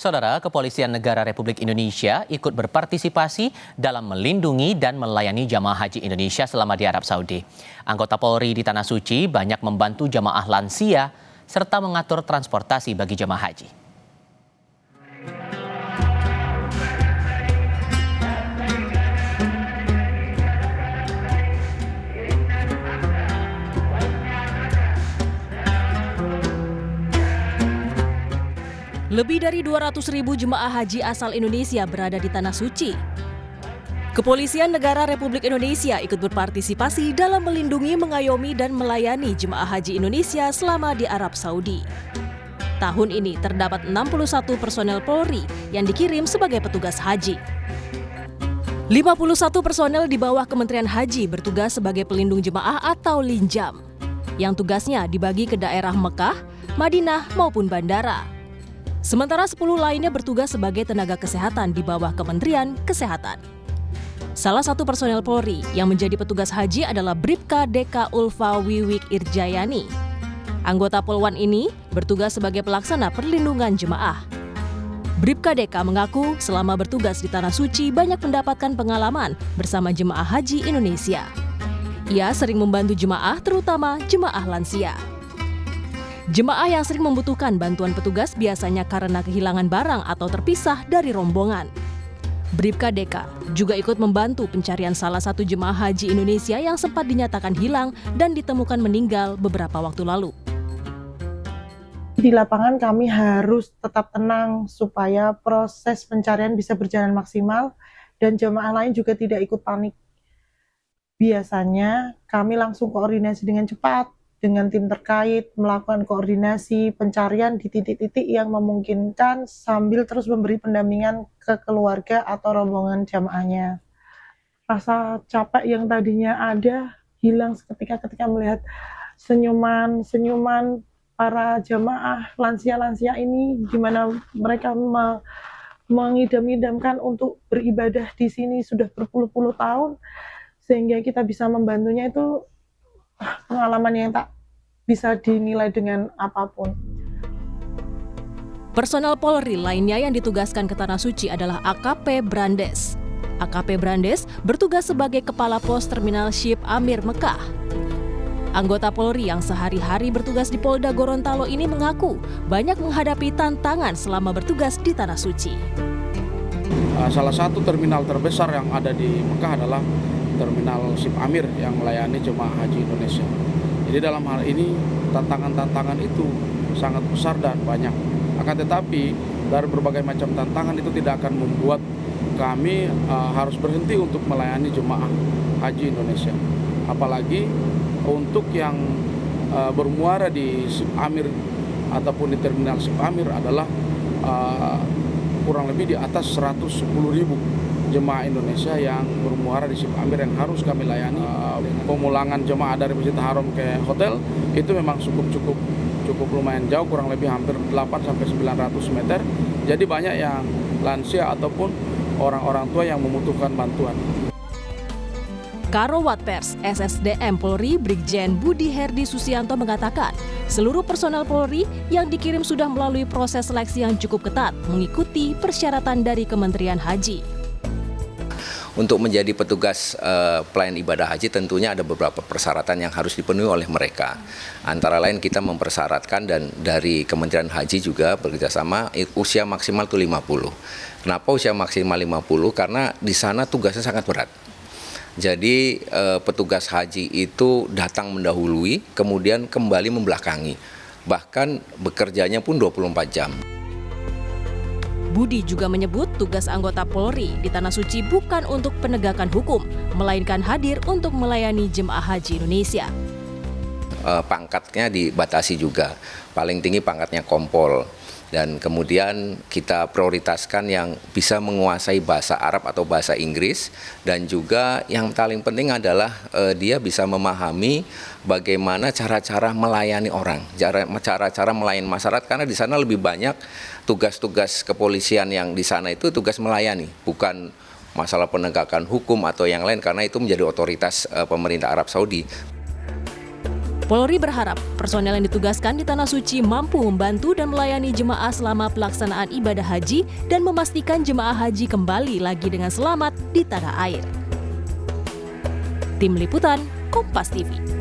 Saudara, Kepolisian Negara Republik Indonesia ikut berpartisipasi dalam melindungi dan melayani jamaah haji Indonesia selama di Arab Saudi. Anggota Polri di Tanah Suci banyak membantu jamaah lansia serta mengatur transportasi bagi jamaah haji. Lebih dari 200.000 jemaah haji asal Indonesia berada di Tanah Suci. Kepolisian Negara Republik Indonesia ikut berpartisipasi dalam melindungi, mengayomi, dan melayani jemaah haji Indonesia selama di Arab Saudi. Tahun ini terdapat 61 personel Polri yang dikirim sebagai petugas haji. 51 personel di bawah Kementerian Haji bertugas sebagai pelindung jemaah atau linjam, yang tugasnya dibagi ke daerah Mekah, Madinah, maupun bandara. Sementara 10 lainnya bertugas sebagai tenaga kesehatan di bawah Kementerian Kesehatan. Salah satu personel Polri yang menjadi petugas haji adalah Bribka Deka Ulfa Wiwik Irjayani. Anggota Polwan ini bertugas sebagai pelaksana perlindungan jemaah. Bribka Deka mengaku selama bertugas di Tanah Suci banyak mendapatkan pengalaman bersama jemaah haji Indonesia. Ia sering membantu jemaah, terutama jemaah lansia. Jemaah yang sering membutuhkan bantuan petugas biasanya karena kehilangan barang atau terpisah dari rombongan. Bribka Deka juga ikut membantu pencarian salah satu jemaah haji Indonesia yang sempat dinyatakan hilang dan ditemukan meninggal beberapa waktu lalu. Di lapangan kami harus tetap tenang supaya proses pencarian bisa berjalan maksimal dan jemaah lain juga tidak ikut panik. Biasanya kami langsung koordinasi dengan cepat dengan tim terkait, melakukan koordinasi pencarian di titik-titik yang memungkinkan sambil terus memberi pendampingan ke keluarga atau rombongan jamaahnya. Rasa capek yang tadinya ada hilang seketika ketika melihat senyuman para jamaah lansia-lansia ini, di mana mereka mengidam-idamkan untuk beribadah di sini sudah berpuluh-puluh tahun, sehingga kita bisa membantunya. Itu pengalaman yang tak bisa dinilai dengan apapun. Personel Polri lainnya yang ditugaskan ke Tanah Suci adalah AKP Brandes. AKP Brandes bertugas sebagai Kepala Pos Terminal Ship Amir Mekah. Anggota Polri yang sehari-hari bertugas di Polda Gorontalo ini mengaku banyak menghadapi tantangan selama bertugas di Tanah Suci. Salah satu terminal terbesar yang ada di Mekah adalah Terminal Ship Amir yang melayani jemaah haji Indonesia. Jadi dalam hal ini tantangan-tantangan itu sangat besar dan banyak. Akan tetapi dari berbagai macam tantangan itu tidak akan membuat kami harus berhenti untuk melayani jemaah haji Indonesia. Apalagi untuk yang bermuara di Ship Amir ataupun di Terminal Ship Amir adalah kurang lebih di atas 110.000 jemaah Indonesia yang bermuara di Ship Amir yang harus kami layani. Pemulangan jemaah dari Masjidil Haram ke hotel itu memang cukup lumayan jauh, kurang lebih hampir 800-900 meter. Jadi banyak yang lansia ataupun orang-orang tua yang membutuhkan bantuan. Karo Watpers SSDM Polri Brigjen Budi Herdi Susianto mengatakan, seluruh personel Polri yang dikirim sudah melalui proses seleksi yang cukup ketat mengikuti persyaratan dari Kementerian Haji. Untuk menjadi petugas pelayan ibadah haji tentunya ada beberapa persyaratan yang harus dipenuhi oleh mereka. Antara lain kita mempersyaratkan dan dari Kementerian Haji juga bekerjasama usia maksimal itu 50. Kenapa usia maksimal 50? Karena di sana tugasnya sangat berat. Jadi petugas haji itu datang mendahului, kemudian kembali membelakangi. Bahkan bekerjanya pun 24 jam. Budi juga menyebut tugas anggota Polri di Tanah Suci bukan untuk penegakan hukum, melainkan hadir untuk melayani jemaah haji Indonesia. Pangkatnya dibatasi juga, paling tinggi pangkatnya kompol. Dan kemudian kita prioritaskan yang bisa menguasai bahasa Arab atau bahasa Inggris, dan juga yang paling penting adalah dia bisa memahami bagaimana cara-cara melayani orang, cara-cara melayani masyarakat, karena di sana lebih banyak tugas-tugas kepolisian yang di sana itu tugas melayani, bukan masalah penegakan hukum atau yang lain, karena itu menjadi otoritas pemerintah Arab Saudi. Polri berharap personel yang ditugaskan di Tanah Suci mampu membantu dan melayani jemaah selama pelaksanaan ibadah haji dan memastikan jemaah haji kembali lagi dengan selamat di tanah air. Tim Liputan, Kompas TV.